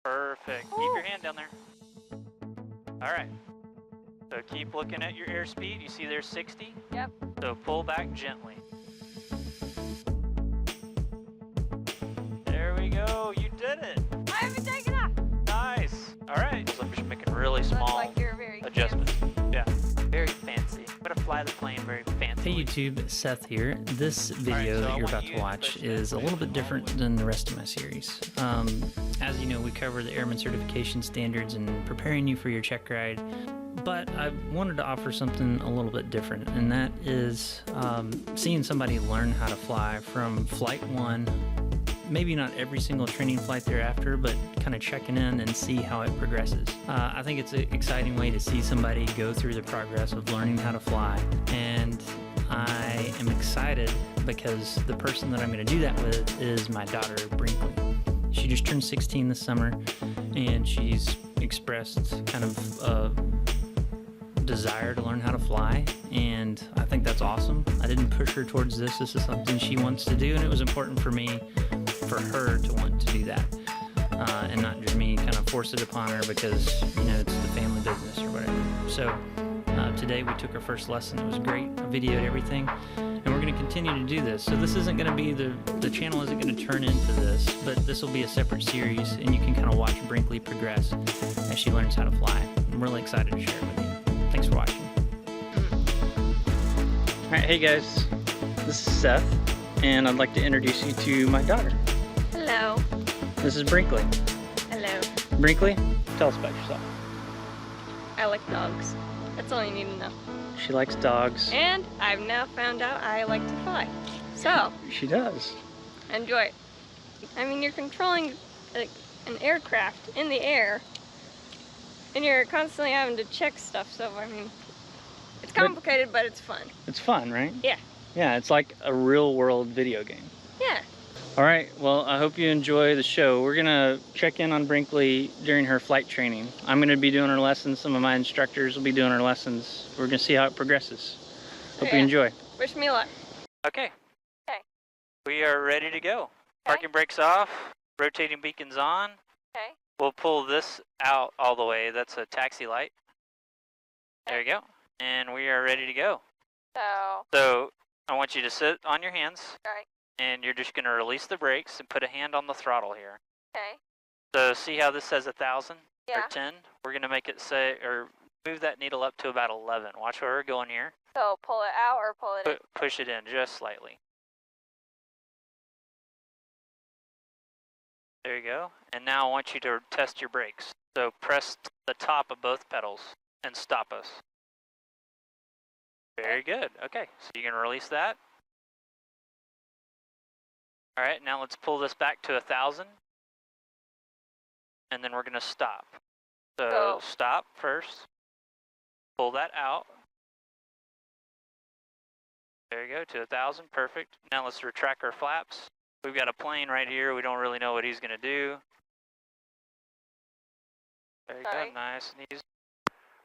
Perfect. Keep your hand down there. All right. So keep looking at your airspeed. You see there's 60? Yep. So pull back gently. There we go. You did it. I haven't taken off. Nice. All right. So I'm just making really small Looks like you're very adjustments. fancy. Yeah. Very fancy. I'm going to fly the plane very fancy. Hey YouTube, Seth here. This video so that I you're want about you to to watch push is that a little way bit different than the rest of my series. As you know, we cover the airman certification standards and preparing you for your check ride, but I wanted to offer something a little bit different, and that is seeing somebody learn how to fly from flight one, maybe not every single training flight thereafter, but kind of checking in and see how it progresses. I think it's an exciting way to see somebody go through the progress of learning how to fly, and I am excited because the person that I'm going to do that with is my daughter, Brinkley. She just turned 16 this summer, and she's expressed kind of a desire to learn how to fly, and I think that's awesome. I didn't push her towards this. This is something she wants to do, and it was important for me, for her to want to do that, and not just me kind of force it upon her because, you know, it's the family business or whatever. So today we took our first lesson. It was great. I videoed everything, and we're going to continue to do this. So this isn't going to be the channel isn't going to turn into this, but this will be a separate series, and you can kind of watch Brinkley progress as she learns how to fly. I'm really excited to share it with you. Thanks for watching. All right, hey guys, this is Seth, and I'd like to introduce you to my daughter. Hello. This is Brinkley. Hello. Brinkley, tell us about yourself. I like dogs. That's all you need to know. She likes dogs. And I've now found out I like to fly. So, She does. enjoy it. I mean, you're controlling an aircraft in the air, and you're constantly having to check stuff, so I mean, it's complicated, but it's fun. It's fun, right? Yeah. Yeah, it's like a real world video game. Yeah. All right, well, I hope you enjoy the show. We're gonna check in on Brinkley during her flight training. I'm gonna be doing her lessons. Some of my instructors will be doing her lessons. We're gonna see how it progresses. Hope you enjoy. Wish me luck. Okay. Okay. We are ready to go. Parking brakes off. Rotating beacons on. Okay. We'll pull this out all the way. That's a taxi light. There you go. And we are ready to go. So I want you to sit on your hands. Right. And you're just going to release the brakes and put a hand on the throttle here. Okay. So see how this says 1,000 Yeah. or 10? We're going to make it say, or move that needle up to about 11. Watch where we're going here. So pull it out or pull it in? Push it in just slightly. There you go. And now I want you to test your brakes. So press the top of both pedals and stop us. Very good. Okay, so you can release that. All right, now let's pull this back to 1,000. And then we're going to stop. So Go. Stop first. Pull that out. There you go, to 1,000. Perfect. Now let's retract our flaps. We've got a plane right here. We don't really know what he's going to do. There you go, nice and easy.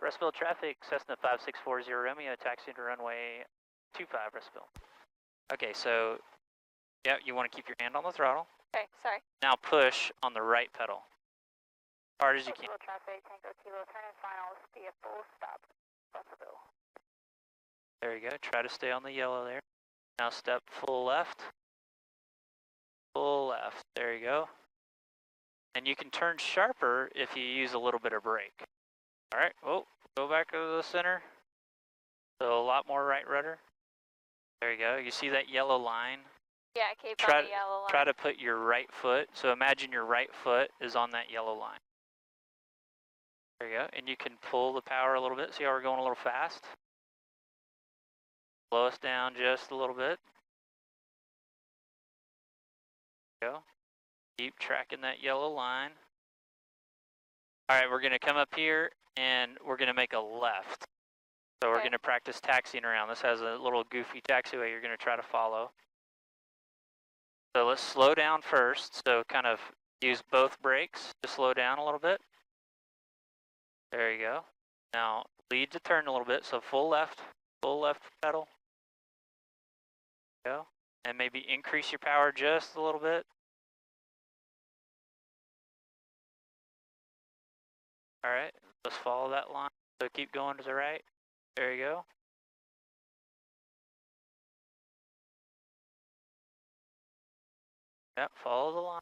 Russellville traffic, Cessna 5640 Romeo, taxiing to runway 25, Russellville. Okay, so, yeah, you want to keep your hand on the throttle. Okay, sorry. Now push on the right pedal. Hard as you can. Traffic, Tango Kilo, turn in final, speed full stop, Russellville. There you go, try to stay on the yellow there. Now step full left. Full left, there you go. And you can turn sharper if you use a little bit of brake. All right, oh, go back to the center. So a lot more right rudder. There you go, you see that yellow line? Yeah, keep on the yellow line. Try to put your right foot, so imagine your right foot is on that yellow line. There you go, and you can pull the power a little bit. See how we're going a little fast? Slow us down just a little bit. There you go. Keep tracking that yellow line. All right, we're gonna come up here and we're gonna make a left. So we're gonna practice taxiing around. This has a little goofy taxiway you're gonna try to follow. So let's slow down first. So kind of use both brakes to slow down a little bit. There you go. Now lead to turn a little bit. So full left pedal. There you go. And maybe increase your power just a little bit. All right, let's follow that line. So keep going to the right. There you go. Yep, follow the line.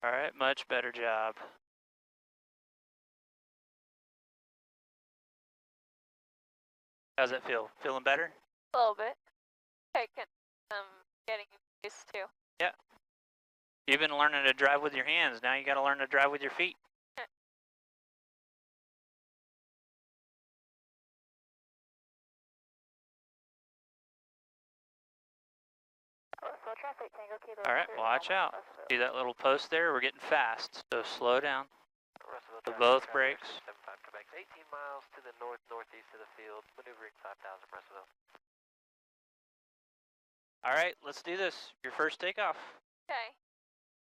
All right, much better job. How's it feel? Feeling better? A little bit. Taking getting used to. Yeah. You've been learning to drive with your hands. Now you got to learn to drive with your feet. Traffic, Tango Kilo. All right, watch out. See that little post there? We're getting fast, so slow down. So both brakes. 75 Quebec, 18 miles to the northeast of the field, maneuvering 5,000 Russellville. All right, let's do this. Your first takeoff. Okay.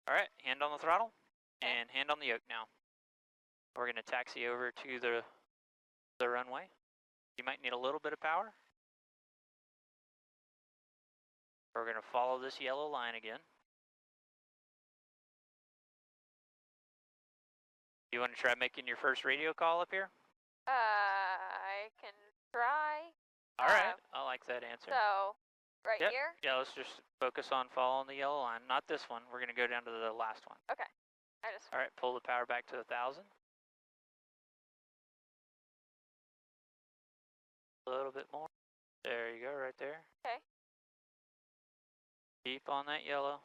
All right, hand on the throttle and hand on the yoke now. We're going to taxi over to the runway. You might need a little bit of power. We're going to follow this yellow line again. You want to try making your first radio call up here? I can try. All right, I like that answer. So, right Yep. here? Yeah, let's just focus on following the yellow line. Not this one. We're going to go down to the last one. Okay. I just. All right, pull the power back to 1,000. A little bit more. There you go, right there. Okay. Keep on that yellow.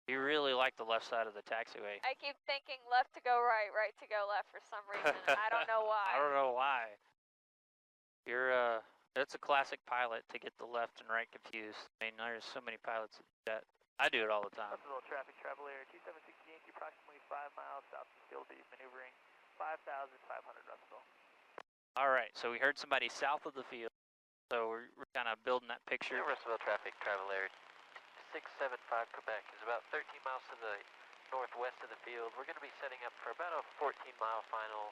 You really like the left side of the taxiway. I keep thinking left to go right, right to go left for some reason. I don't know why. I don't know why. You're that's a classic pilot to get the left and right confused. I mean, there's so many pilots that do that. I do it all the time. Russellville traffic, travel area 2760 Yankee, approximately 5 miles south of the field, maneuvering 5,500 Russellville. All right, so we heard somebody south of the field. So we're kind of building that picture. Russellville traffic, travel area 675 Quebec is about 13 miles to the northwest of the field. We're going to be setting up for about a 14-mile final.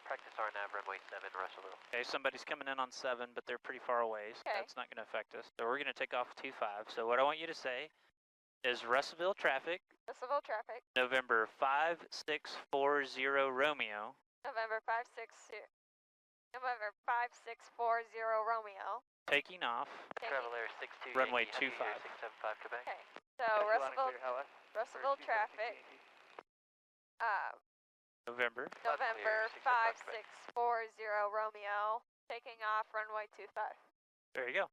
Practice RNAV runway 7, Russellville. Okay, somebody's coming in on 7, but they're pretty far away, so Okay. that's not going to affect us. So we're going to take off 25. So what I want you to say is Russellville traffic, Russellville traffic, November 5640 Romeo, November 5640 Romeo. taking off, Travel area 62 Runway Yankee, 25. 675 Quebec. Okay. So Russellville traffic, November. November 5640 Romeo, taking off runway 25. There you go.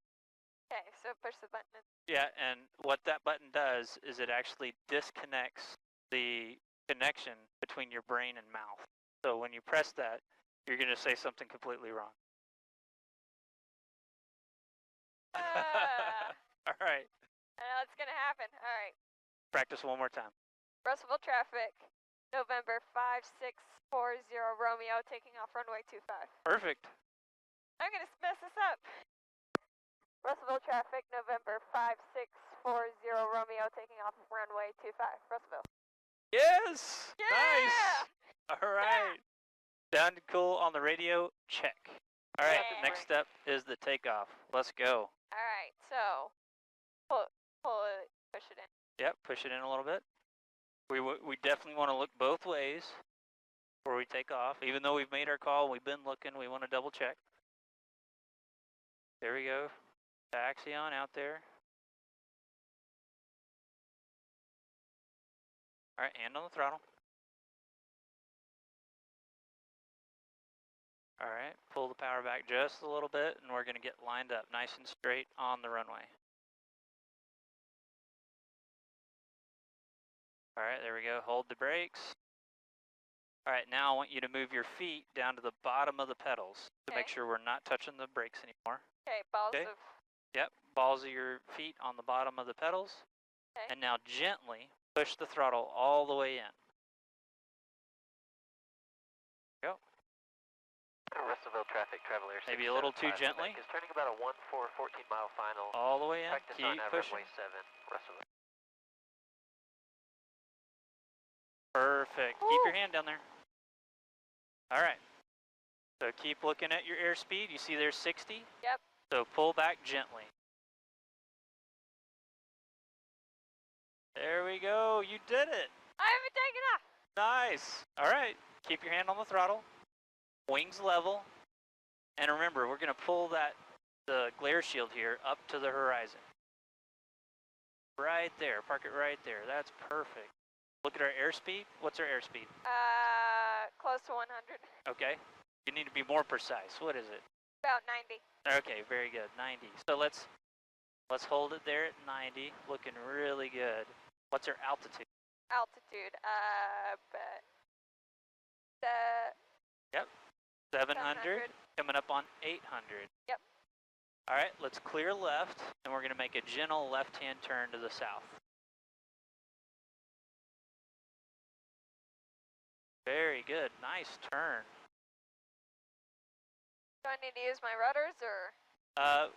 Okay, so push the button. Yeah, and what that button does is it actually disconnects the connection between your brain and mouth. So when you press that, you're going to say something completely wrong. All right. I know it's gonna happen. All right. Practice one more time. Russellville traffic, November 5640 Romeo, taking off runway 25. Perfect. I'm gonna mess this up. Russellville traffic, November 5640 Romeo, taking off runway 25. Russellville. Yes. Yeah! Nice. All right. Sounded cool on the radio. Check. All right. Yeah. The next step is the takeoff. Let's go. All right. So pull it, push it in. Yep. Push it in a little bit. We definitely want to look both ways before we take off. Even though we've made our call, we've been looking. We want to double check. There we go. Taxi on out there. All right, hand on the throttle. All right, pull the power back just a little bit, and we're going to get lined up nice and straight on the runway. All right, there we go. Hold the brakes. All right, now I want you to move your feet down to the bottom of the pedals to make Okay. sure we're not touching the brakes anymore. Okay, balls Okay. of. Yep, balls of your feet on the bottom of the pedals. Okay. And now gently push the throttle all the way in. Go. Russellville traffic, travel area Maybe a little too 675 gently. Quebec is turning about a 14-mile final. All the way in. Practice Keep RNAV pushing. runway 7, Russellville. Perfect. Woo. Keep your hand down there. All right. So keep looking at your airspeed. You see there's 60? Yep. So pull back gently. There we go. You did it. I haven't taken off. Nice. All right. Keep your hand on the throttle. Wings level. And remember, we're going to pull the glare shield here up to the horizon. Right there. Park it right there. That's perfect. Look at our airspeed. What's our airspeed? Close to 100. Okay. You need to be more precise. What is it? About 90. Okay, very good. 90. So let's hold it there at 90. Looking really good. What's our altitude? Altitude, but the 700. Coming up on 800. Yep. All right, let's clear left, and we're going to make a gentle left-hand turn to the south. Very good. Nice turn. do I need to use my rudders or?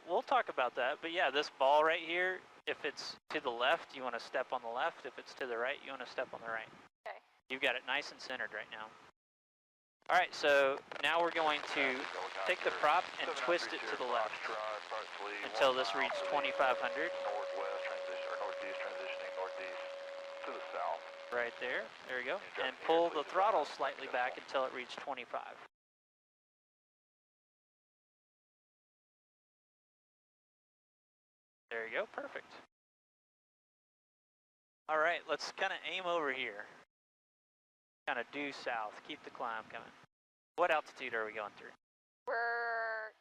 We'll talk about that, but yeah, this ball right here, if it's to the left, you want to step on the left. If it's to the right, you want to step on the right. Okay. You've got it nice and centered right now. All right, so now we're going to take the prop and twist it to the left until this reads 2,500. Northwest transition, or northeast transitioning northeast to the south. Right there. There we go. And pull the throttle slightly back until it reaches 25. There you go. Perfect. All right, let's kind of aim over here. Kind of due south. Keep the climb coming. What altitude are we going through? We're,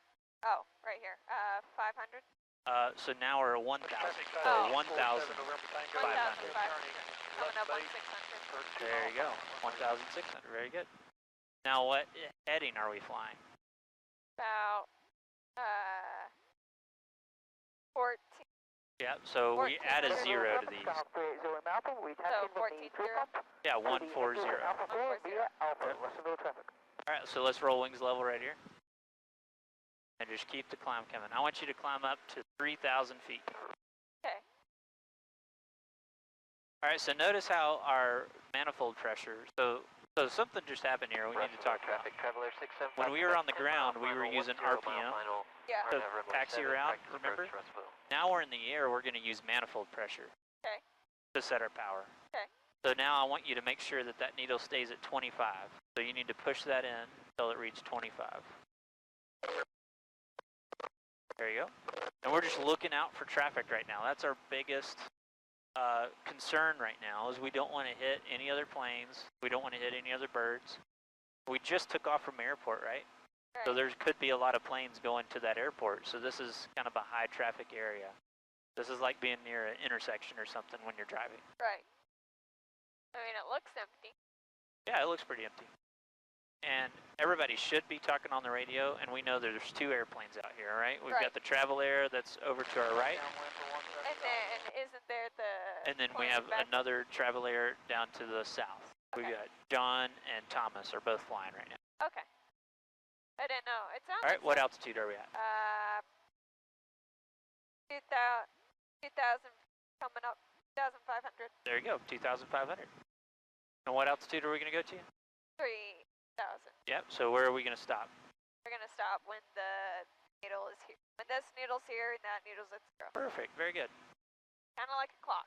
right here, 500. So now we're at 1,000. So Oh. 1,500. 1,500. Coming up on 600. There you go. 1,600. Very good. Now what heading are we flying? About, 14. Yeah, so we add a 0 to these. So 14 0. Yeah, 140. All right, so let's roll wings level right here. And just keep the climb coming. I want you to climb up to 3,000 feet. Okay. All right, so notice how our manifold pressure, so something just happened here we need to talk about. Traveler 675. When we were on the ground, we were using RPM. Yeah. So taxi around, remember? Now we're in the air, we're going to use manifold pressure. Okay. To set our power. Okay. So now I want you to make sure that that needle stays at 25. So you need to push that in until it reaches 25. There you go. And we're just looking out for traffic right now. That's our biggest concern right now, is we don't want to hit any other planes. We don't want to hit any other birds. We just took off from airport, right? So there could be a lot of planes going to that airport. So this is kind of a high traffic area. This is like being near an intersection or something when you're driving. Right. I mean, it looks empty. Yeah, it looks pretty empty. And everybody should be talking on the radio, and we know that there's 2 airplanes out here, right? We've got the Travel Air that's over to our right. And then, isn't there the... And then we have another Travel Air down to the south. Okay. We've got John and Thomas are both flying right now. Okay. I didn't know. It sounds All right, what altitude are we at? 2,000 coming up, 2,500. There you go, 2,500. And what altitude are we going to go to? 3,000. Yep, so where are we going to stop? We're gonna stop when the needle is here. When this needle's here and that needle's at 0. Perfect, very good. Kind of like a clock.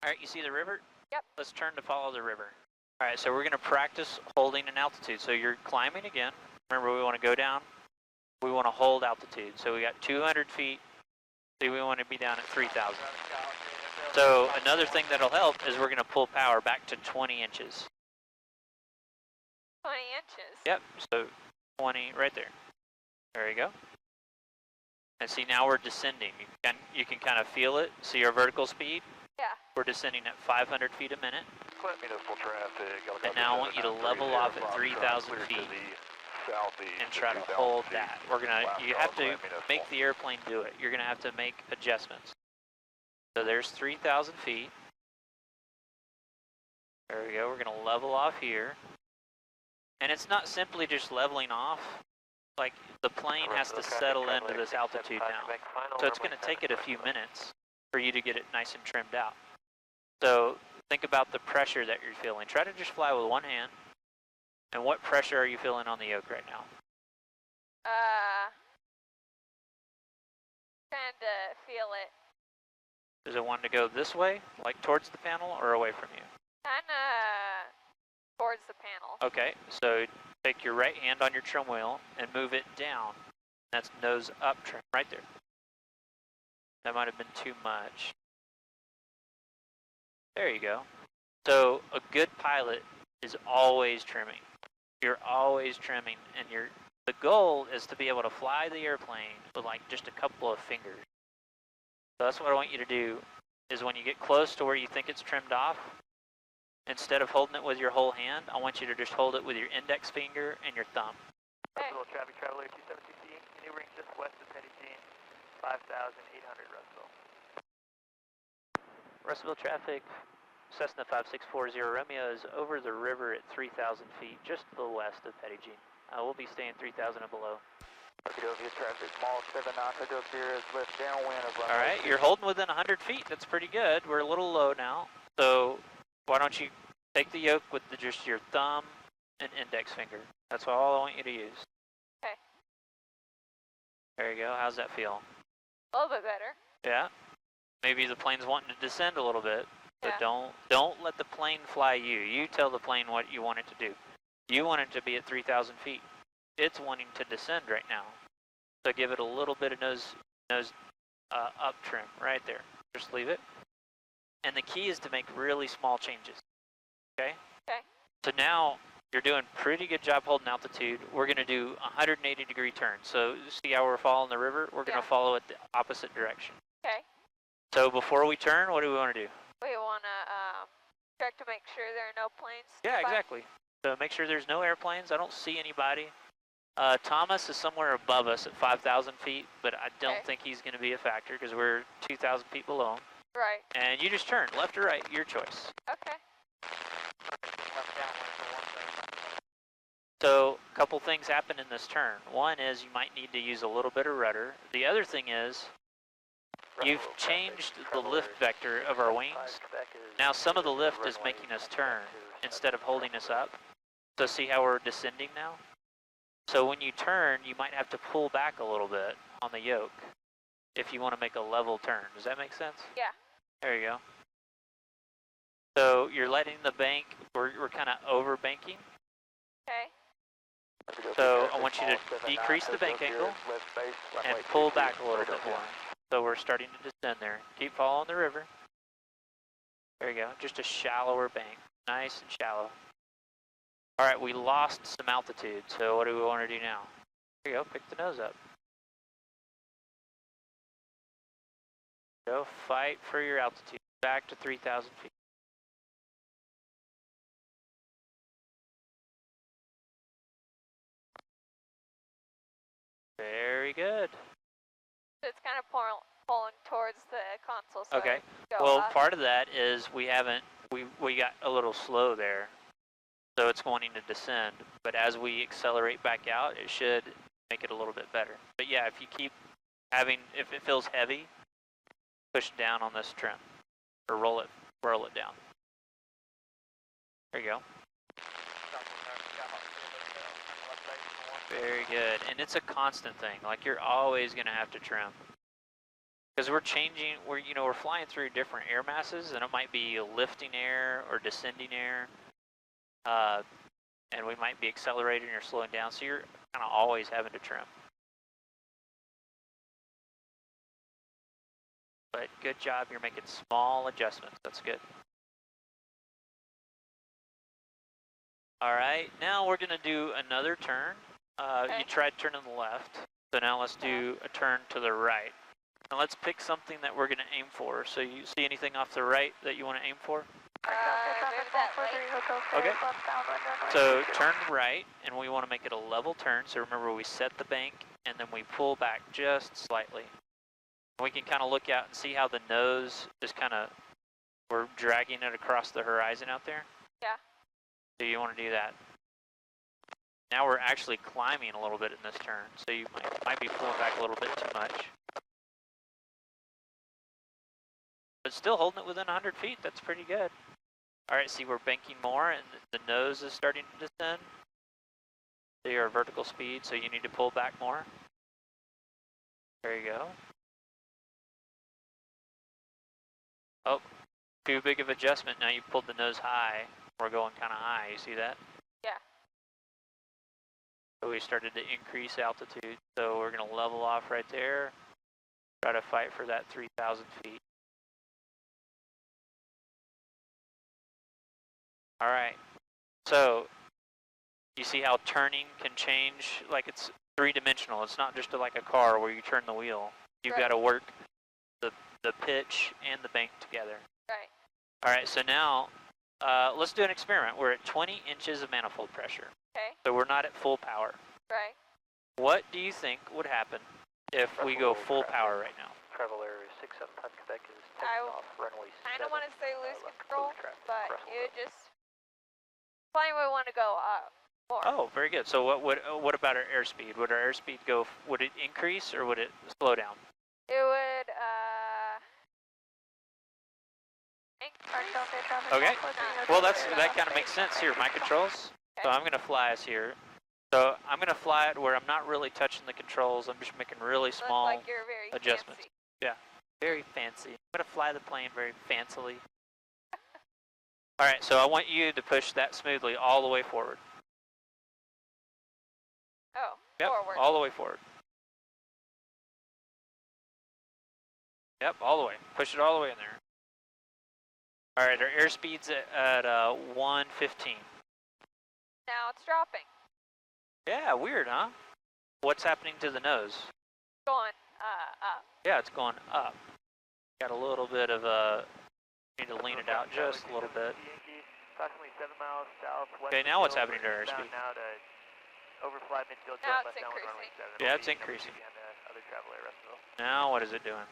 All right, you see the river? Yep. Let's turn to follow the river. All right, so we're going to practice holding an altitude. So you're climbing again. Remember, we want to go down. We want to hold altitude. So we got 200 feet. So we want to be down at 3,000. So another thing that'll help is we're going to pull power back to 20 inches. 20 inches. Yep, so 20 right there. There you go. And see, now we're descending. You can kind of feel it. See our vertical speed? Yeah. We're descending at 500 feet a minute. Let me know full traffic. And now I want you to level off at 3,000 feet and try to hold that. You have to make the airplane do it. You're gonna have to make adjustments. So there's 3,000 feet. There we go, we're gonna level off here. And it's not simply just leveling off. Like, the plane has to settle into this altitude now. So it's gonna take it a few minutes for you to get it nice and trimmed out. So think about the pressure that you're feeling. Try to just fly with one hand. And what pressure are you feeling on the yoke right now? Trying to feel it. Does it want to go this way, like towards the panel, or away from you? Kinda towards the panel. Okay, so take your right hand on your trim wheel and move it down. That's nose up trim, right there. That might have been too much. There you go. So a good pilot is always trimming. You're always trimming, and the goal is to be able to fly the airplane with like just a couple of fingers. So that's what I want you to do, is when you get close to where you think it's trimmed off, instead of holding it with your whole hand, I want you to just hold it with your index finger and your thumb. Russell, traffic traveler 27CC, maneuvering just west of Petty Jean, 5,800 Russell. Russellville traffic, Cessna 5640 Romeo is over the river at 3,000 feet, just to the west of Petty Jean. We'll be staying 3,000 and below. Okay, traffic, small 7 knots, Hotel Sierra is left downwind of runway. All right, you're holding within 100 feet. That's pretty good. We're a little low now. So why don't you take the yoke with just your thumb and index finger. That's all I want you to use. Okay. There you go. How's that feel? A little bit better. Yeah. Maybe the plane's wanting to descend a little bit. But Yeah. don't let the plane fly you. You tell the plane what you want it to do. You want it to be at 3,000 feet. It's wanting to descend right now. So give it a little bit of nose up trim right there. Just leave it. And the key is to make really small changes. Okay? Okay. So now you're doing a pretty good job holding altitude. We're going to do 180-degree turn. So see how we're following the river? We're going to follow it the opposite direction. Okay. So before we turn, what do we want to do? We want to check to make sure there are no planes. Yeah, nearby. exactly. So make sure there's no airplanes. I don't see anybody. Thomas is somewhere above us at 5,000 feet, but I don't think he's going to be a factor because we're 2,000 feet below him. Right. And you just turn left or right, your choice. Okay. So a couple things happen in this turn. One is you might need to use a little bit of rudder. The other thing is you've changed the lift vector of our wings. Now some of the lift is making us turn instead of holding us up. So see how we're descending now? So when you turn, you might have to pull back a little bit on the yoke if you want to make a level turn. Does that make sense? Yeah. There you go. So you're letting the bank, we're kind of over banking. Okay. So I want you to decrease the bank angle and pull back a little bit more. So we're starting to descend there. Keep following the river. There you go. Just a shallower bank. Nice and shallow. All right, we lost some altitude. So what do we want to do now? There you go. Pick the nose up. Go fight for your altitude. Back to 3,000 feet. Very good. It's kind of pulling towards the console. So Okay. Go Well, up. part of that is we got a little slow there, so it's wanting to descend. But as we accelerate back out, it should make it a little bit better. But yeah, if you keep if it feels heavy, push down on this trim, or roll it down. There you go. Very good, and it's a constant thing. Like you're always going to have to trim, because we're flying through different air masses, and it might be lifting air or descending air, and we might be accelerating or slowing down. So you're kind of always having to trim. But good job, you're making small adjustments. That's good. All right, now we're going to do another turn. You tried turning left, so now let's do a turn to the right. Now let's pick something that we're going to aim for. So you see anything off the right that you want to aim for? Maybe that lake. Okay. So turn right, and we want to make it a level turn. So remember, we set the bank, and then we pull back just slightly. We can kind of look out and see how the nose is we're dragging it across the horizon out there. Yeah. So you want to do that. Now we're actually climbing a little bit in this turn, so you might be pulling back a little bit too much. But still holding it within 100 feet, that's pretty good. All right, see, we're banking more, and the nose is starting to descend. So you're at vertical speed, so you need to pull back more. There you go. Oh, too big of adjustment. Now you pulled the nose high. We're going kind of high. You see that? Yeah. So we started to increase altitude. So we're going to level off right there. Try to fight for that 3,000 feet. All right. So you see how turning can change? Like it's three-dimensional. It's not just like a car where you turn the wheel. You've got to work the pitch and the bank together. Right. All right, so now let's do an experiment. We're at 20 inches of manifold pressure. Okay. So we're not at full power. Right. What do you think would happen if we go full power right now? Travel area 675 Quebec is I taking off runway 7. kind of want to say lose left control, close traffic, but Russellville. you just plane would want to go up more. Oh, very good. So what about our airspeed? Would our airspeed go? Would it increase or would it slow down? It would Okay. Well, that kind of makes sense here. My controls. So Okay. I'm going to fly us here. So I'm going to fly it where I'm not really touching the controls. I'm just making really Looks small like you're very adjustments. fancy. Very fancy. I'm going to fly the plane very fancily. All right, so I want you to push that smoothly all the way forward. Oh, Yep, forward. all the way forward. Yep, all the way. Push it all the way in there. All right, our airspeed's at 115. Now it's dropping. Yeah, weird, huh? What's happening to the nose? Going up. Yeah, it's going up. Got a little bit of need to lean it out just a little bit. Approximately 7 miles southwest. Okay, now what's happening to our airspeed? Now to overfly midfield, Now left it's downwind runway increasing. 7. Yeah, it's increasing. Behind the other travel area, Russellville. Now what is it doing?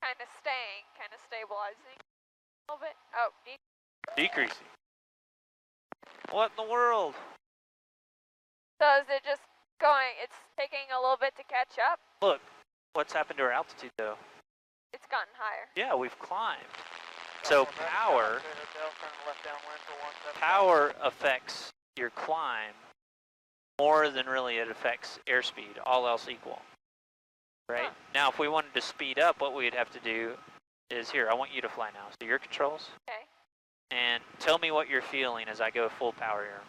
Kind of staying, kind of stabilizing a little bit. Oh, Decreasing. What in the world? so is it just going, it's taking a little bit to catch up? Look, what's happened to our altitude though? It's gotten higher. Yeah, we've climbed. So power affects your climb more than really it affects airspeed, all else equal. Right? Huh. Now, if we wanted to speed up, what we'd have to do is here, I want you to fly now. So your controls. Okay. And tell me what you're feeling as I go full power here.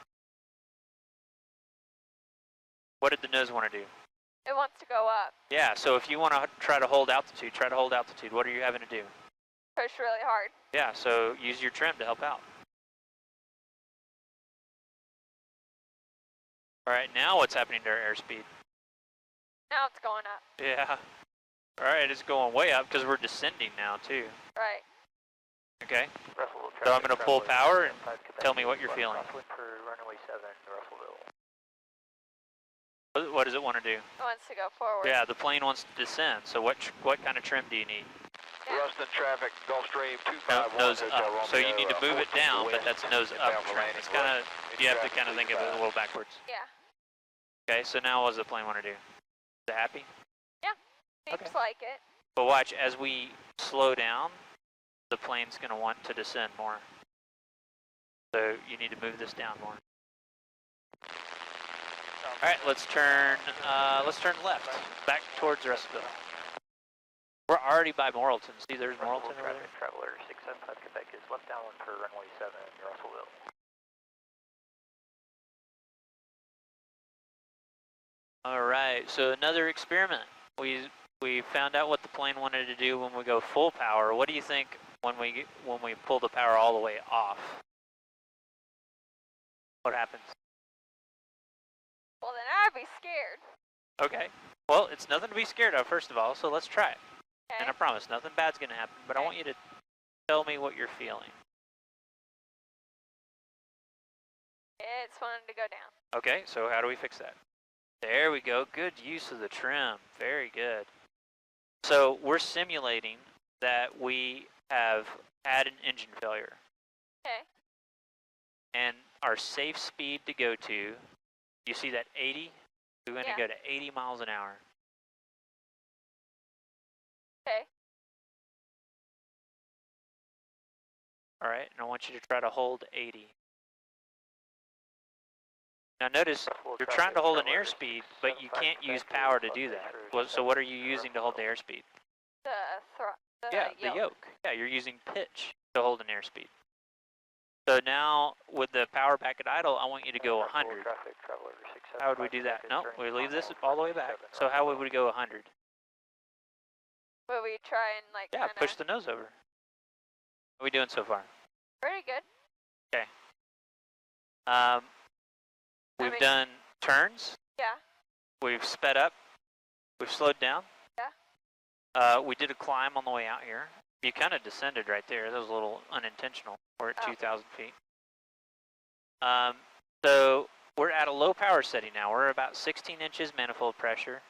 What did the nose want to do? It wants to go up. Yeah, so if you want to try to hold altitude, try to hold altitude. What are you having to do? Push really hard. Yeah, so use your trim to help out. All right, now what's happening to our airspeed? Now it's going up. Yeah. All right, it's going way up because we're descending now too. Right. Okay. Russellville So I'm traffic, going to pull travel power area and 75 Quebec tell me is what you're left feeling. crosswind for runway 7, Russellville. What does it want to do? It wants to go forward. Yeah, the plane wants to descend. So what kind of trim do you need? Yeah. Ruston traffic, Gulfstream No, 251. nose Hotel up. So you Romeo, need to move it 14 down, but wind, that's nose up inbound trim. landing It's kind of, left, you have to traffic kind of think of it a little backwards. Yeah. Okay, so now what does the plane want to do? Is it happy? Seems Okay. like it. But watch, as we slow down, the plane's going to want to descend more. So you need to move this down more. All right, let's turn left, back towards Russellville. We're already by Morrilton. See, there's Morrilton over there. Traffic, traveler 675 Quebec is left downwind for runway 7, Russellville. All right, so another experiment. We found out what the plane wanted to do when we go full power. What do you think when we pull the power all the way off? What happens? Well, then I'd be scared. Okay. Well, it's nothing to be scared of, first of all, so let's try it. Okay. And I promise, nothing bad's going to happen, but I want you to tell me what you're feeling. It's wanting to go down. Okay, so how do we fix that? There we go. Good use of the trim. Very good. So we're simulating that we have had an engine failure. Okay. And our safe speed to go to, you see that 80? We're going to Yeah. go to 80 miles an hour. Okay. All right, and I want you to try to hold 80. Now notice, you're trying to hold an airspeed, but you can't use power to do that. So what are you using to hold the airspeed? The Yeah, the yoke. Yeah, you're using pitch to hold an airspeed. So now, with the power back at idle, I want you to go 100. Traffic, traveler 675. How would we do that? No, we leave this all the way back. So how would we go 100? Will we try and like Yeah, kinda push the nose over. How are we doing so far? pretty good. Okay. We've mean- done turns. Yeah. We've sped up. We've slowed down. Yeah. We did a climb on the way out here. You kind of descended right there. That was a little unintentional. We're at 2,000 feet. So we're at a low power setting now. We're about 16 inches manifold pressure,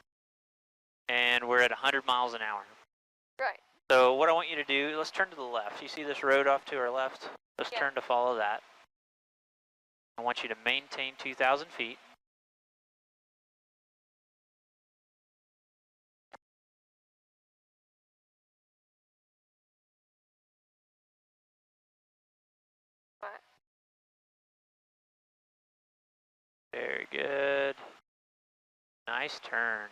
and we're at 100 miles an hour. Right. So what I want you to do, let's turn to the left. You see this road off to our left? Let's Yeah. turn to follow that. I want you to maintain 2,000 feet. Right. Very good. Nice turn.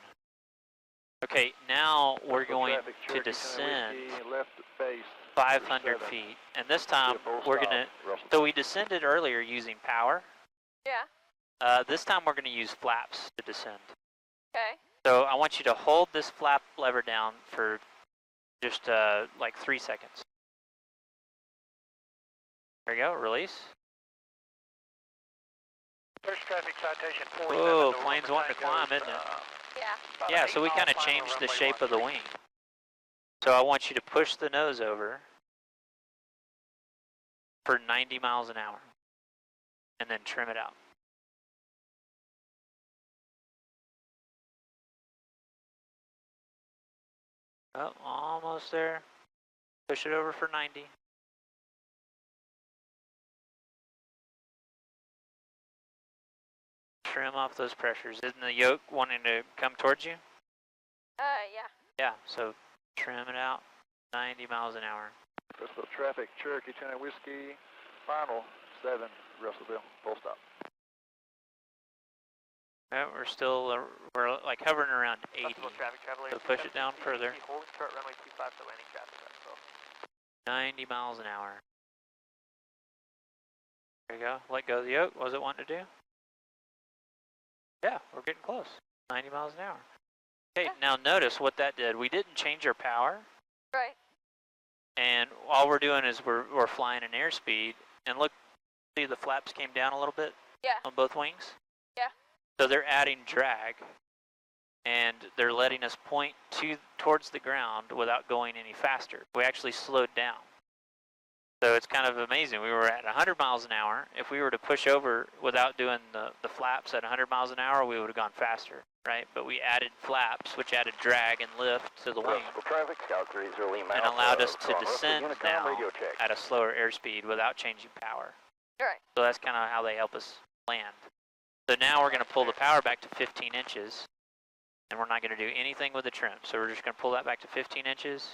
Okay, now we're going to descend Left base. 500 7. feet. And this time, Full we're stop, going to, Russell. so we descended earlier using power. Yeah. This time we're going to use flaps to descend. Okay. So I want you to hold this flap lever down for just like 3 seconds. There you go, release. First traffic citation 47. Whoa, plane's wanting to climb, isn't it? Yeah. Yeah, so we kind of changed the shape of the wing. So I want you to push the nose over for 90 miles an hour and then trim it out. Oh, almost there. Push it over for 90. Trim off those pressures. Isn't the yoke wanting to come towards you? Yeah. Yeah, so trim it out, 90 miles an hour. Russell traffic, Cherokee China Whiskey, final 7, Russellville, full stop. Yeah, we're still, we're like hovering around 80. Traffic, traveler. So push it down further. Hold start runway 25 to landing traffic. 90 miles an hour. There you go. Let go of the yoke. What was it wanting to do? Yeah, we're getting close. 90 miles an hour. Okay, now notice what that did. We didn't change our power, Right. and all we're doing is we're flying an airspeed. And look, see the flaps came down a little bit Yeah. on both wings? Yeah. So they're adding drag, and they're letting us point towards the ground without going any faster. We actually slowed down. So it's kind of amazing. We were at 100 miles an hour. If we were to push over without doing the flaps at 100 miles an hour, we would have gone faster, right? But we added flaps, which added drag and lift to the wing, Traffic, Scout 30 Lima and allowed us to descend now at a slower airspeed without changing power. Right. So that's kind of how they help us land. So now we're going to pull the power back to 15 inches, and we're not going to do anything with the trim. So we're just going to pull that back to 15 inches.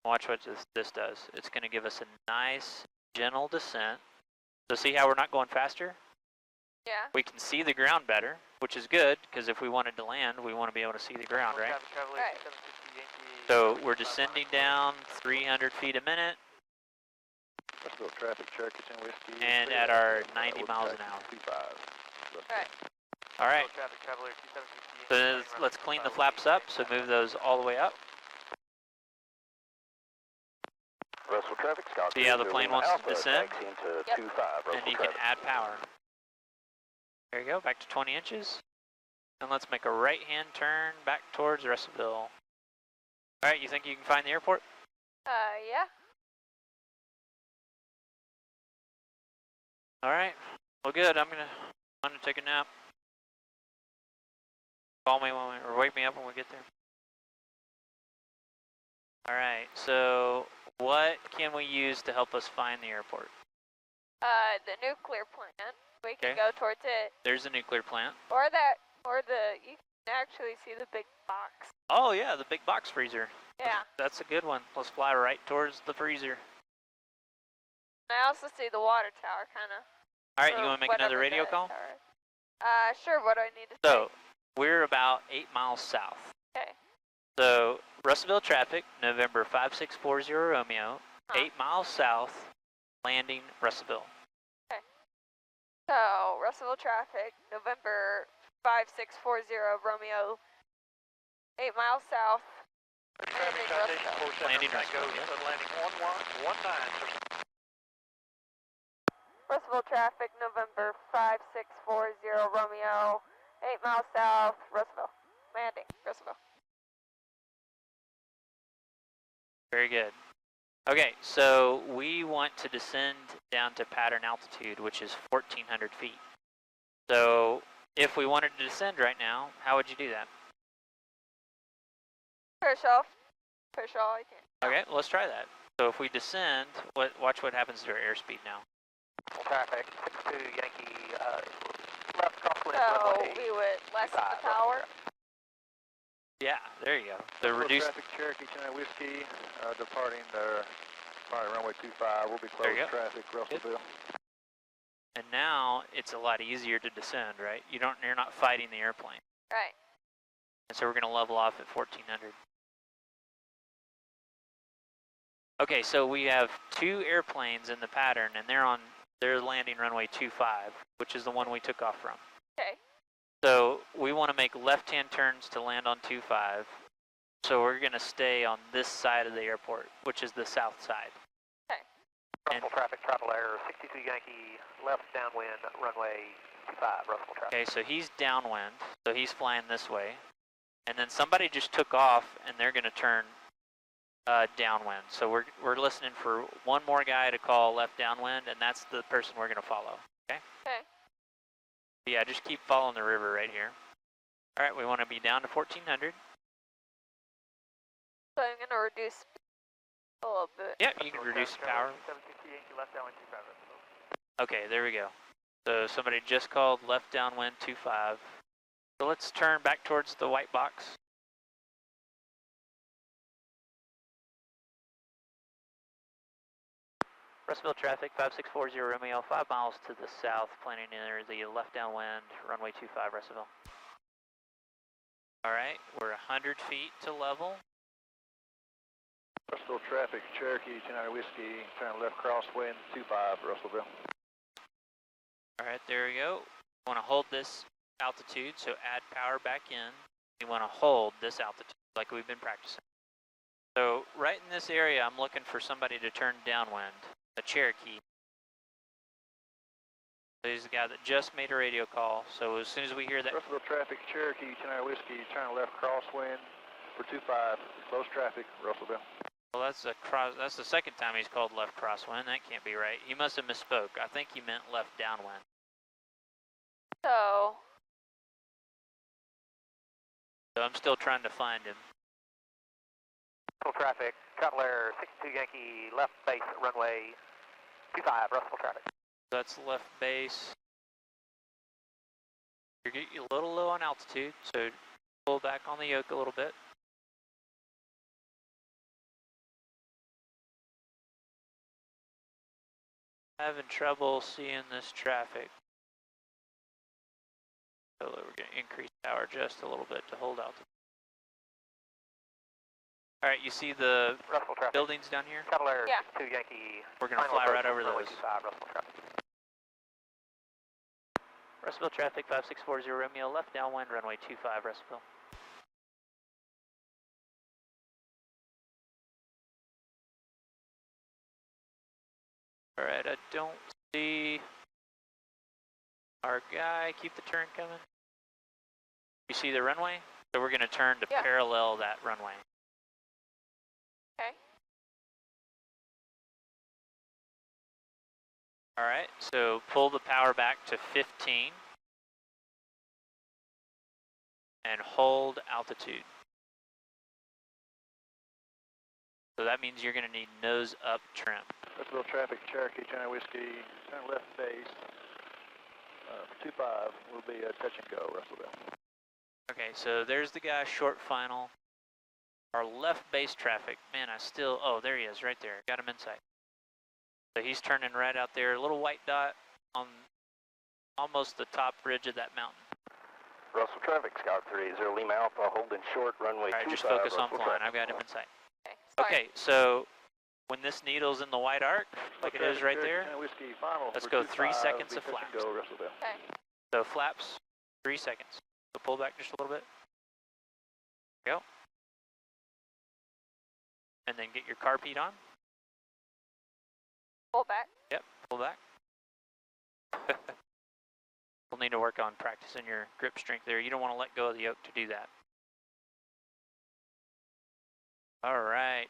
Watch what this does. It's going to give us a nice, gentle descent. So see how we're not going faster? Yeah. We can see the ground better, which is good, because if we wanted to land, we want to be able to see the ground, right? Right. So we're descending down 300 feet a minute, Russellville traffic, Cherokee China Whiskey. and at our 90 miles an hour. 25. Right. All right, so let's clean the flaps up, so move those all the way up. Russell traffic, Scout See how the plane wants to descend? into Yep. 25, And you can add power. There you go, back to 20 inches. And let's make a right-hand turn back towards Russellville. All right, you think you can find the airport? Yeah. All right, well good, I'm gonna take a nap. Call me or wake me up when we get there. All right, so what can we use to help us find the airport? The nuclear plant. We can Okay. go towards it, There's the nuclear plant. or you can actually see the big box. Oh yeah, the big box freezer. Yeah. That's a good one. Let's fly right towards the freezer. I also see the water tower, kind of. All right, you want to make another radio call? Sure. What do I need to say? So, we're about 8 miles south. Okay. So Russellville traffic, November 5640 Romeo, 8 miles south, landing Russellville. So, Russellville traffic, November 5640 Romeo, 8 miles south, landing Russellville. Landing Russellville, yeah. Landing 1119. Russellville traffic, November 5640 Romeo, 8 miles south, Russellville. Landing, Russellville. Very good. Okay, so we want to descend down to pattern altitude, which is 1,400 feet. So if we wanted to descend right now, how would you do that? Push off. Push off, I can't. Okay, let's try that. So if we descend, watch what happens to our airspeed now. Traffic, 62 Yankee, left crosswind So, runway. we would lessen the power. Yeah, there you go. The reduced. Traffic, Cherokee, China Whiskey, departing there, departing runway 25. We'll be There you closed go. traffic, Russellville. And now it's a lot easier to descend, right? You're not fighting the airplane. Right. And so we're going to level off at 1,400. Okay, so we have 2 airplanes in the pattern, and they're landing runway 25, which is the one we took off from. Okay. So we want to make left-hand turns to land on 25. So we're going to stay on this side of the airport, which is the south side. Russell traffic, travel error, 62 Yankee, left downwind, runway 25, Russell traffic. Okay, so he's downwind, so he's flying this way. And then somebody just took off, and they're going to turn downwind. So we're listening for one more guy to call left downwind, and that's the person we're going to follow. Okay? Okay. Yeah, just keep following the river right here. All right, we want to be down to 1,400. So I'm going to reduce a little bit. Yeah, you can reduce the power. 760 Yankee, left downwind 25, Russell. Okay, there we go. So somebody just called left downwind 25. So let's turn back towards the white box. Russellville traffic, 5640 Romeo, 5 miles to the south, planning near the left downwind, runway 25, Russellville. All right, we're 100 feet to level. Russellville traffic, Cherokee, China Whiskey, turn left crosswind 25, Russellville. All right, there we go. We want to hold this altitude, so add power back in. We want to hold this altitude like we've been practicing. So right in this area, I'm looking for somebody to turn downwind, a Cherokee. So he's the guy that just made a radio call, so as soon as we hear that... Russellville traffic, Cherokee, China Whiskey, turn left crosswind for 25, close traffic, Russellville. Well, that's the second time he's called left crosswind. That can't be right. He must have misspoke. I think he meant left downwind. So, So I'm still trying to find him. Russell traffic, travel error, 62 Yankee, left base, runway 25, Russell traffic. That's left base. You're getting a little low on altitude, so pull back on the yoke a little bit. Having trouble seeing this traffic. So we're going to increase power just a little bit to hold altitude. All right, you see the Russell traffic. buildings down here? Travel error, Yeah. 62 Yankee. We're going to final fly right approach, over runway those. 25, Russell traffic. Russellville traffic, 5640 Romeo, left downwind, runway 25, Russellville. All right, I don't see our guy. Keep the turn coming. You see the runway? So we're going to turn to Yeah. parallel that runway. okay. All right, so pull the power back to 15 and hold altitude. So that means you're going to need nose up trim. Russellville traffic, Cherokee, China Whiskey, turn left base for 25, will be a touch and go, Russellville. Okay, so there's the guy, short final. Our left base traffic, man, oh, there he is, right there. Got him in sight. So he's turning right out there, a little white dot on almost the top ridge of that mountain. Russell traffic, Scout 30 Lima Alpha, holding short, runway 25. All right, just focus on Russell flying. traffic. I've got him in sight. Okay, sorry. Okay, so when this needle's in the white arc, like it is right there, Whiskey, final let's for go 25, 3 seconds of touch and flaps. Go, Russellville. Okay. So flaps, 3 seconds. So pull back just a little bit. Go. And then get your carpet on. Pull back. Yep, pull back. We'll need to work on practicing your grip strength there. You don't want to let go of the yoke to do that. All right.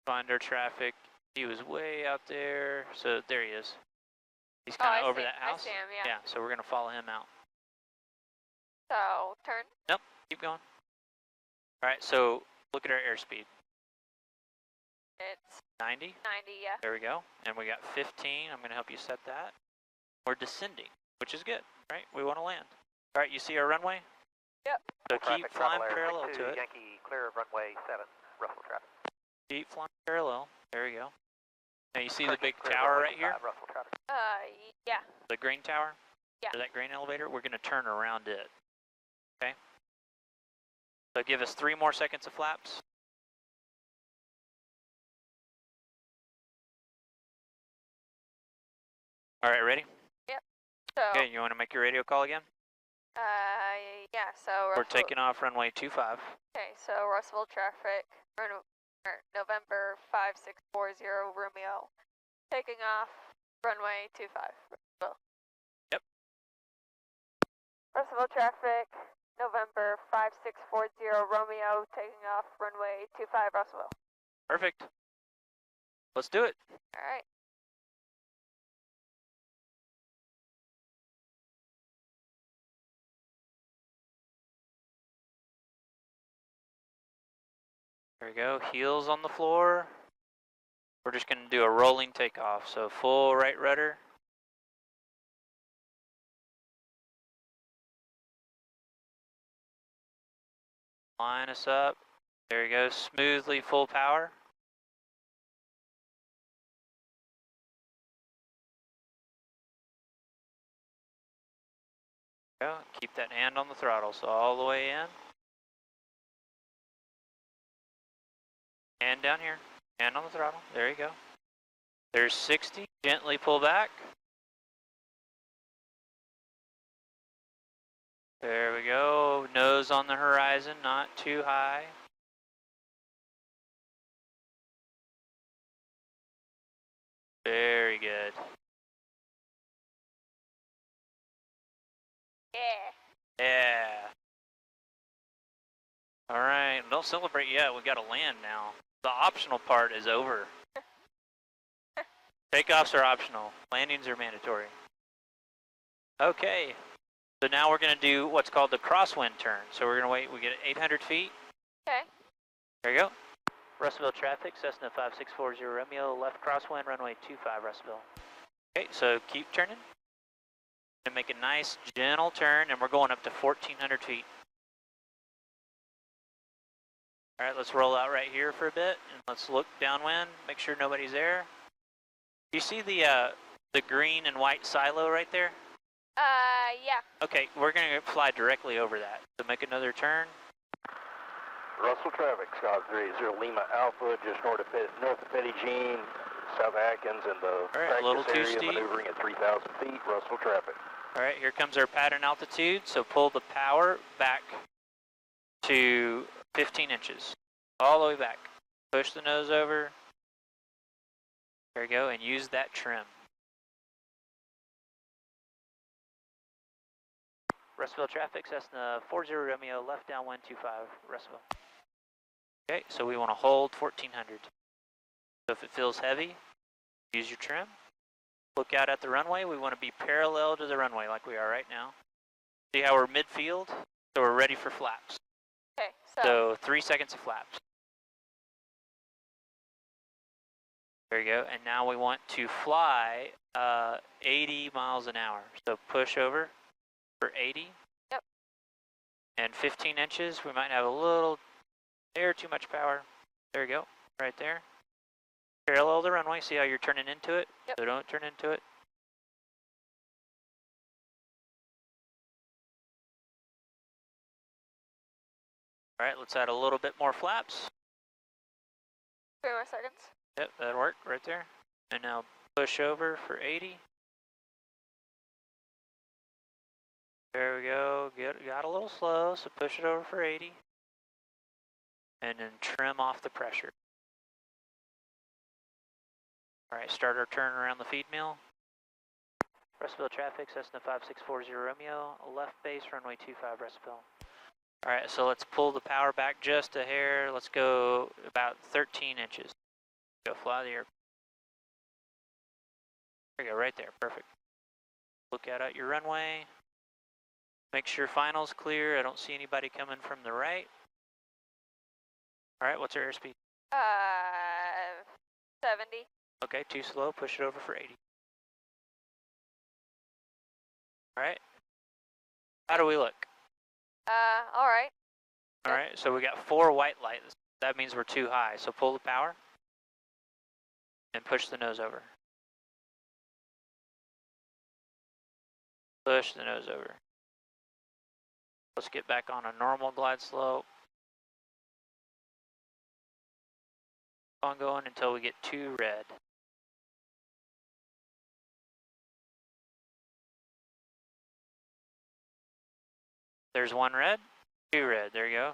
Find our traffic. He was way out there. So there he is. He's kind of over that house. I see him, yeah. Yeah, so we're going to follow him out. So, turn. Nope, keep going. All right, so look at our airspeed. It's 90. 90, yeah. There we go. And we got 15. I'm going to help you set that. We're descending, which is good, right? We want to land. All right, you see our runway? Yep. So keep Traffic, flying Travel Air parallel 62, to it. Yankee clear of runway 7, Russell traffic. Keep flying parallel. There we go. Now you see the Turkey big clear of tower runway right here? 5, Russell traffic. Yeah. The green tower? Yeah. Or that green elevator? We're going to turn around it. Okay? So give us 3 more seconds of flaps. All right, ready? So, Okay, you want to make your radio call again? yeah, so We're Russell, taking off runway 25. okay, so Russellville traffic, November 5640 Romeo, taking off, runway 25, Russellville. Yep. Russellville traffic, November 5640 Romeo, taking off runway 25 Russellville. Perfect. Let's do it. All right. There we go, heels on the floor. We're just going to do a rolling takeoff, so full right rudder. Line us up. There we go, smoothly full power. Go. Keep that hand on the throttle, so all the way in. Hand down here, hand on the throttle, there you go. There's 60, gently pull back. There we go, nose on the horizon, not too high. Very good. Yeah. Yeah. All right, don't celebrate yet, we gotta land now. The optional part is over. Takeoffs are optional, landings are mandatory. Okay, so now we're gonna do what's called the crosswind turn. So we're gonna wait, we get 800 feet. Okay. There you go. Russellville traffic, Cessna 5640 Romeo, left crosswind, runway 25 Russellville. Okay, so keep turning. And make a nice gentle turn, and we're going up to 1,400 feet. All right, let's roll out right here for a bit, and let's look downwind, make sure nobody's there. You see the green and white silo right there? Yeah. Okay, we're gonna fly directly over that. So make another turn. Russell traffic, Scout 30 Lima Alpha, just north of Petty Jean, South Atkins, and the All right, a little practice too area, steep. maneuvering at 3,000 feet, Russell traffic. All right, here comes our pattern altitude. So pull the power back to 15 inches, all the way back. Push the nose over. There you go, and use that trim. Russellville traffic, Cessna 40 Romeo, left downwind 25, Russellville. Okay, so we want to hold 1,400. So if it feels heavy, use your trim. Look out at the runway. We want to be parallel to the runway like we are right now. See how we're midfield? So we're ready for flaps. Okay, So 3 seconds of flaps. There you go. And now we want to fly 80 miles an hour. So push over for 80. Yep. And 15 inches. We might have a little air, too much power. There you go. Right there. Parallel the runway. See how you're turning into it? Yep. So don't turn into it. All right, let's add a little bit more flaps. 3 more seconds. Yep, that'll work right there. And now push over for 80. There we go. Got a little slow, so push it over for 80. And then trim off the pressure. All right, start our turn around the feed mill. Russellville traffic, Cessna 5640 Romeo, left base, runway 25, Russellville. All right, so let's pull the power back just a hair. Let's go about 13 inches. Go fly the airplane. There you go, right there, perfect. Look out your runway. Make sure final's clear. I don't see anybody coming from the right. All right, what's our airspeed? 70. Okay, too slow, push it over for 80. All right. How do we look? All right. All right, so we got 4 white lights. That means we're too high. So pull the power and push the nose over. Push the nose over. Let's get back on a normal glide slope. On going until we get 2 red. There's 1 red, 2 red. There you go.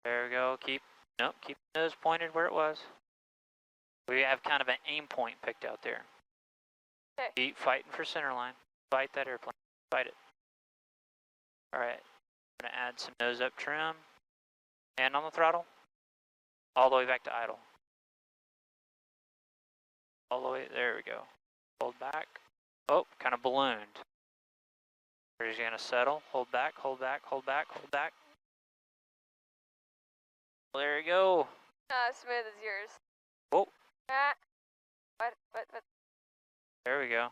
There we go. Keep the nose pointed where it was. We have kind of an aim point picked out there. Okay. Keep fighting for center line. Fight that airplane. Fight it. All right. I'm gonna add some nose up trim. Hand on the throttle. All the way back to idle. All the way. There we go. Hold back. Oh, kind of ballooned. We're just gonna settle. Hold back. Hold back. Hold back. Hold back. There you go. Smooth as yours. Oh. What? There we go.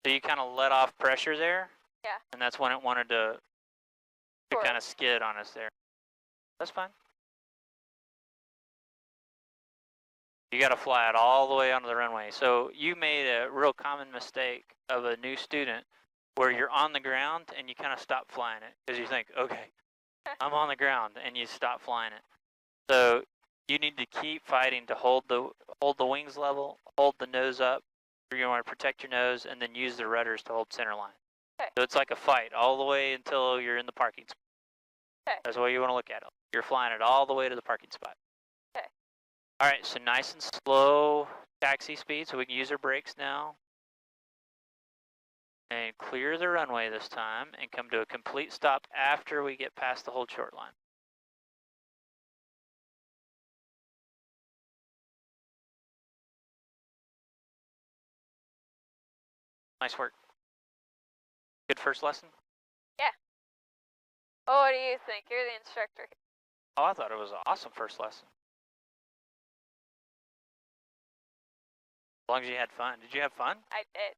So you kind of let off pressure there. Yeah. And that's when it wanted to Sure. kind of skid on us there. That's fine. You got to fly it all the way onto the runway. So you made a real common mistake of a new student where you're on the ground and you kind of stop flying it because you think, okay, I'm on the ground, and you stop flying it. So you need to keep fighting to hold the wings level, hold the nose up. You want to protect your nose, and then use the rudders to hold center line. Okay. So it's like a fight all the way until you're in the parking spot. Okay. That's the way you want to look at it. You're flying it all the way to the parking spot. Okay. All right, so nice and slow taxi speed, so we can use our brakes now. And clear the runway this time, and come to a complete stop after we get past the hold short line. Nice work. Good first lesson? Oh, what do you think? You're the instructor. Oh, I thought it was an awesome first lesson. As long as you had fun. Did you have fun? I did.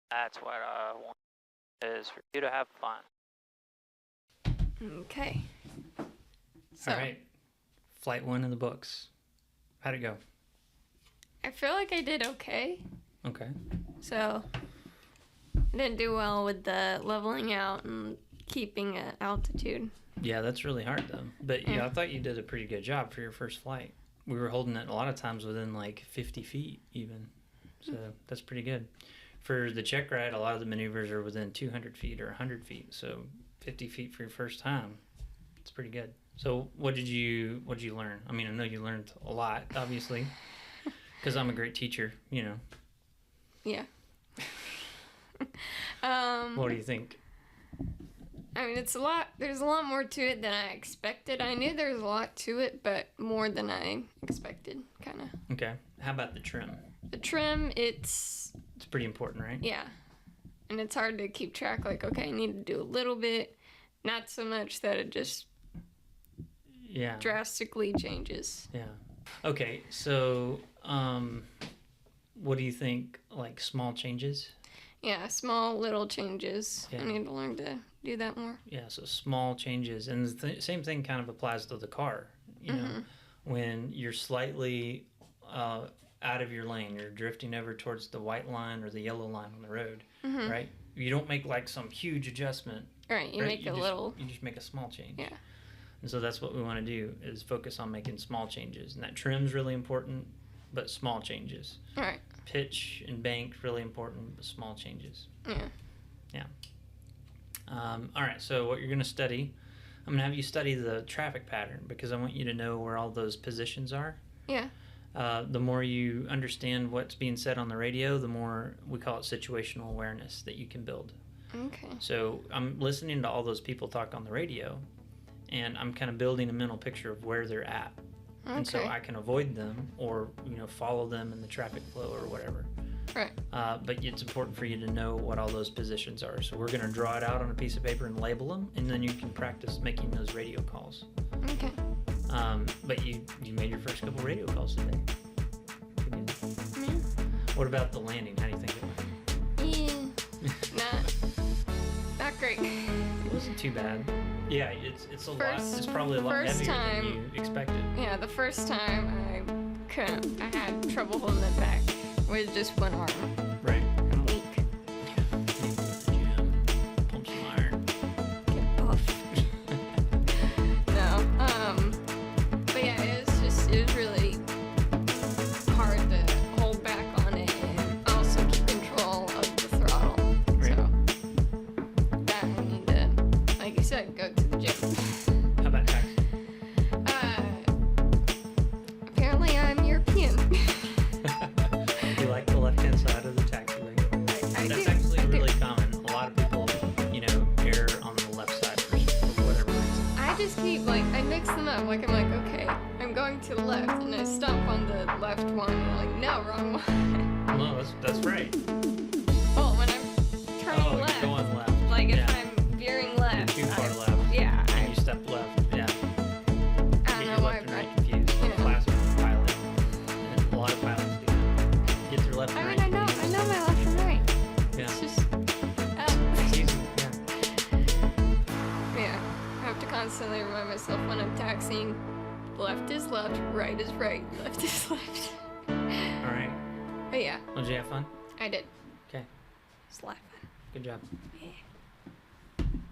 That's what I want, is for you to have fun. Okay. So, All right. Flight 1 in the books. How'd it go? I feel like I did okay. Okay. So, I didn't do well with the leveling out and keeping at altitude. Yeah, that's really hard though. But yeah, Yeah. I thought you did a pretty good job for your first flight. We were holding it a lot of times within like 50 feet even. So that's pretty good. For the check ride, a lot of the maneuvers are within 200 feet or 100 feet. So 50 feet for your first time, it's pretty good. So what did you learn? I mean, I know you learned a lot, obviously, because I'm a great teacher, you know. Yeah. What do you think? I mean, it's a lot. There's a lot more to it than I expected. I knew there was a lot to it, but more than I expected, kind of. Okay. How about the trim? The trim, it's pretty important, right? yeah, and it's hard to keep track. Like, okay, I need to do a little bit, not so much that it just Yeah. drastically changes. Yeah. Okay, so what do you think, like small changes? Yeah, small little changes. Yeah. I need to learn to do that more. Yeah, so small changes. And the same thing kind of applies to the car. You know, when you're slightly out of your lane, you're drifting over towards the white line or the yellow line on the road, right? You don't make like some huge adjustment Right, you right? make a just, little. You just make a small change. Yeah. And so that's what we want to do, is focus on making small changes. And that trim's really important, but small changes. All right. Pitch and bank, really important, but small changes. Yeah. Yeah. All right, so what you're going to study, I'm going to have you study the traffic pattern, because I want you to know where all those positions are. Yeah. The more you understand what's being said on the radio, the more, we call it situational awareness, that you can build. Okay. So I'm listening to all those people talk on the radio, and I'm kind of building a mental picture of where they're at. Okay. And so I can avoid them, or follow them in the traffic flow or whatever. Right. But it's important for you to know what all those positions are. So we're going to draw it out on a piece of paper and label them, and then you can practice making those radio calls. Okay. But you made your first couple radio calls today. Pretty good. Yeah. What about the landing? How do you think it went? Yeah. Not great. It wasn't too bad. Yeah, it's a lot. It's probably a lot first heavier time- than you expected. Yeah, the first time I couldn't. I had trouble holding it back with just one arm. Right. I'm weak. Maybe go to the gym, pump some iron. Get off. No. But yeah, it was really hard to hold back on it and also keep control of the throttle. Right. So that I need to, like you said, go to the gym. How about taxi? Apparently I'm European. You like the left-hand side of the taxi lane? I That's do. actually I do. really common. A lot of people, err on the left side for whatever reason. I just keep I mix them up. Like I'm like, okay, I'm going to the left, and I stomp on the left one, and I'm like, no, wrong one. No, that's right. Well, when I'm turning Oh, left, you're going left. like if Yeah. I'm veering left, You're too far I- left. Yeah, And you step left. Yeah. I Get don't your know why, left and right but confused. yeah. Classic pilot. And a lot of pilots do that. Get their left I and mean, right I know confused. my left and right. Yeah. It's just, It's easy. Yeah. yeah. I have to constantly remind myself when I'm taxiing. Left is left, right is right, left is left. All right. But yeah, Well, did you have fun? I did. Okay. Slap. Good job. Yeah.